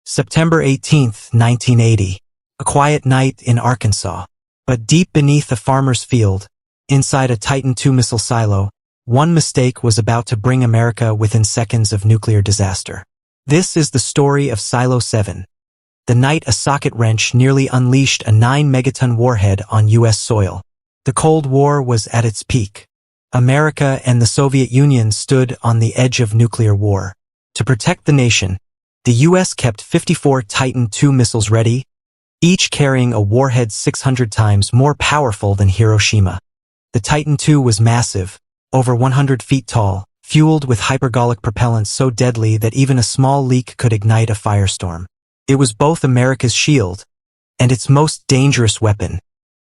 September 18, 1980. A quiet night in Arkansas. But deep beneath a farmer's field, inside a Titan II missile silo, one mistake was about to bring America within seconds of nuclear disaster. This is the story of Silo 7. The night a socket wrench nearly unleashed a 9-megaton warhead on U.S. soil. The Cold War was at its peak. America and the Soviet Union stood on the edge of nuclear war. To protect the nation, the U.S. kept 54 Titan II missiles ready, each carrying a warhead 600 times more powerful than Hiroshima. The Titan II was massive, over 100 feet tall, fueled with hypergolic propellant so deadly that even a small leak could ignite a firestorm. It was both America's shield and its most dangerous weapon.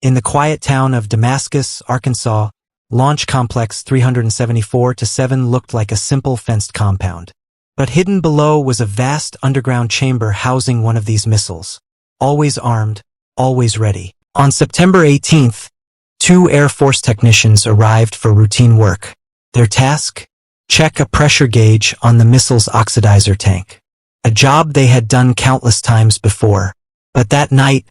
In the quiet town of Damascus, Arkansas, Launch Complex 374-7 looked like a simple fenced compound. But hidden below was a vast underground chamber housing one of these missiles. Always armed, always ready. On September 18th, 2 Air Force technicians arrived for routine work. Their task? Check a pressure gauge on the missile's oxidizer tank. A job they had done countless times before. But that night,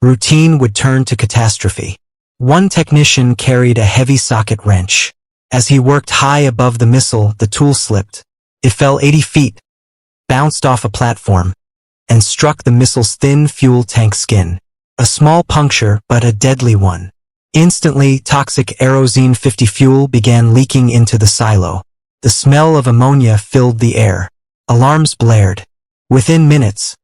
routine would turn to catastrophe. One technician carried a heavy socket wrench. As he worked high above the missile, the tool slipped. It fell 80 feet, bounced off a platform, and struck the missile's thin fuel tank skin. A small puncture, but a deadly one. Instantly, toxic kerosene 50 fuel began leaking into the silo. The smell of ammonia filled the air. Alarms blared. Within minutes,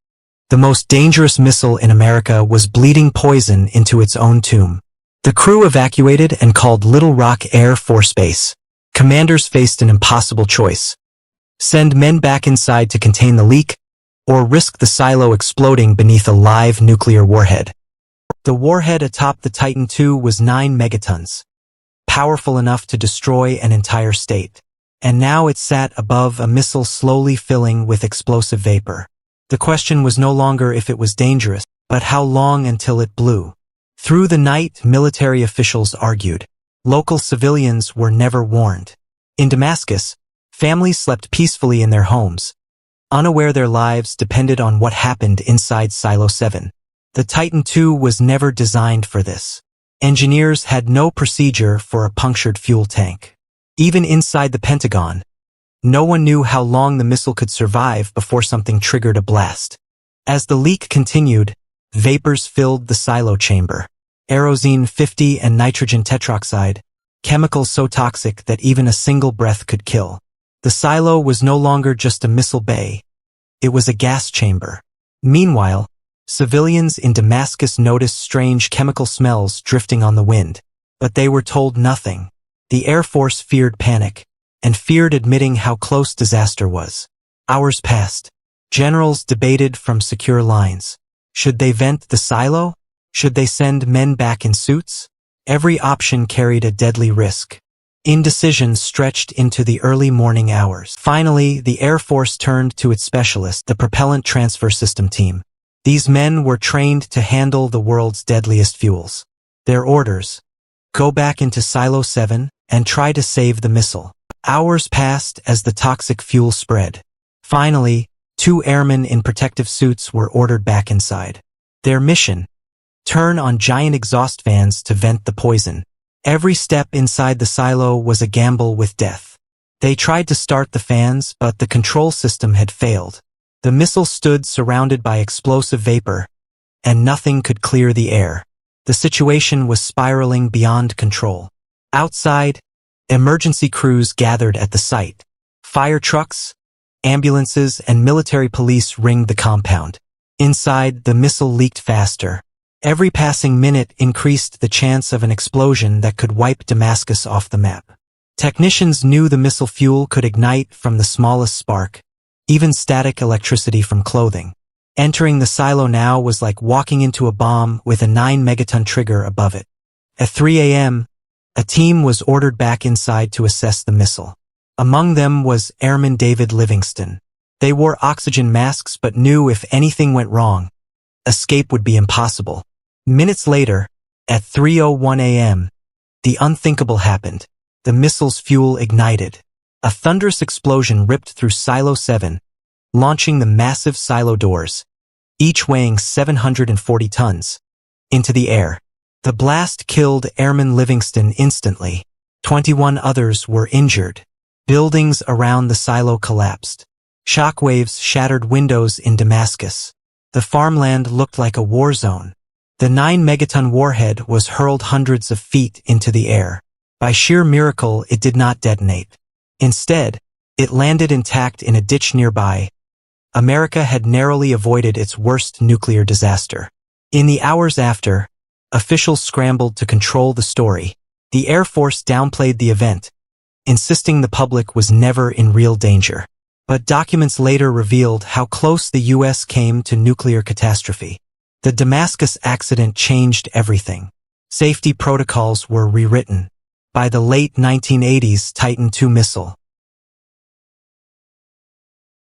the most dangerous missile in America was bleeding poison into its own tomb. The crew evacuated and called Little Rock Air Force Base. Commanders faced an impossible choice. Send men back inside to contain the leak, or risk the silo exploding beneath a live nuclear warhead. The warhead atop the Titan II was 9 megatons, powerful enough to destroy an entire state. And now it sat above a missile slowly filling with explosive vapor. The question was no longer if it was dangerous, but how long until it blew. Through the night, military officials argued. Local civilians were never warned. In Damascus, families slept peacefully in their homes, unaware their lives depended on what happened inside Silo 7. The Titan II was never designed for this. Engineers had no procedure for a punctured fuel tank. Even inside the Pentagon, no one knew how long the missile could survive before something triggered a blast. As the leak continued, vapors filled the silo chamber. Kerosene 50 and nitrogen tetroxide, chemicals so toxic that even a single breath could kill. The silo was no longer just a missile bay. It was a gas chamber. Meanwhile, civilians in Damascus noticed strange chemical smells drifting on the wind. But they were told nothing. The Air Force feared panic, and feared admitting how close disaster was. Hours passed. Generals debated from secure lines. Should they vent the silo? Should they send men back in suits? Every option carried a deadly risk. Indecision stretched into the early morning hours. Finally, the Air Force turned to its specialist, the Propellant Transfer System Team. These men were trained to handle the world's deadliest fuels. Their orders: go back into Silo 7 and try to save the missile. Hours passed as the toxic fuel spread. Finally, 2 airmen in protective suits were ordered back inside. Their mission: turn on giant exhaust fans to vent the poison. Every step inside the silo was a gamble with death. They tried to start the fans, but the control system had failed. The missile stood surrounded by explosive vapor, and nothing could clear the air. The situation was spiraling beyond control. Outside, emergency crews gathered at the site. Fire trucks, ambulances, and military police ringed the compound. Inside, the missile leaked faster. Every passing minute increased the chance of an explosion that could wipe Damascus off the map. Technicians knew the missile fuel could ignite from the smallest spark, even static electricity from clothing. Entering the silo now was like walking into a bomb with a 9-megaton trigger above it. At 3 a.m., a team was ordered back inside to assess the missile. Among them was Airman David Livingston. They wore oxygen masks but knew if anything went wrong, escape would be impossible. Minutes later, at 3:01 a.m., the unthinkable happened. The missile's fuel ignited. A thunderous explosion ripped through Silo 7, launching the massive silo doors, each weighing 740 tons, into the air. The blast killed Airman Livingston instantly. 21 others were injured. Buildings around the silo collapsed. Shockwaves shattered windows in Damascus. The farmland looked like a war zone. The 9-megaton warhead was hurled hundreds of feet into the air. By sheer miracle, it did not detonate. Instead, it landed intact in a ditch nearby. America had narrowly avoided its worst nuclear disaster. In the hours after, officials scrambled to control the story. The Air Force downplayed the event, insisting the public was never in real danger. But documents later revealed how close the U.S. came to nuclear catastrophe. The Damascus accident changed everything. Safety protocols were rewritten. By the late 1980s, Titan II missile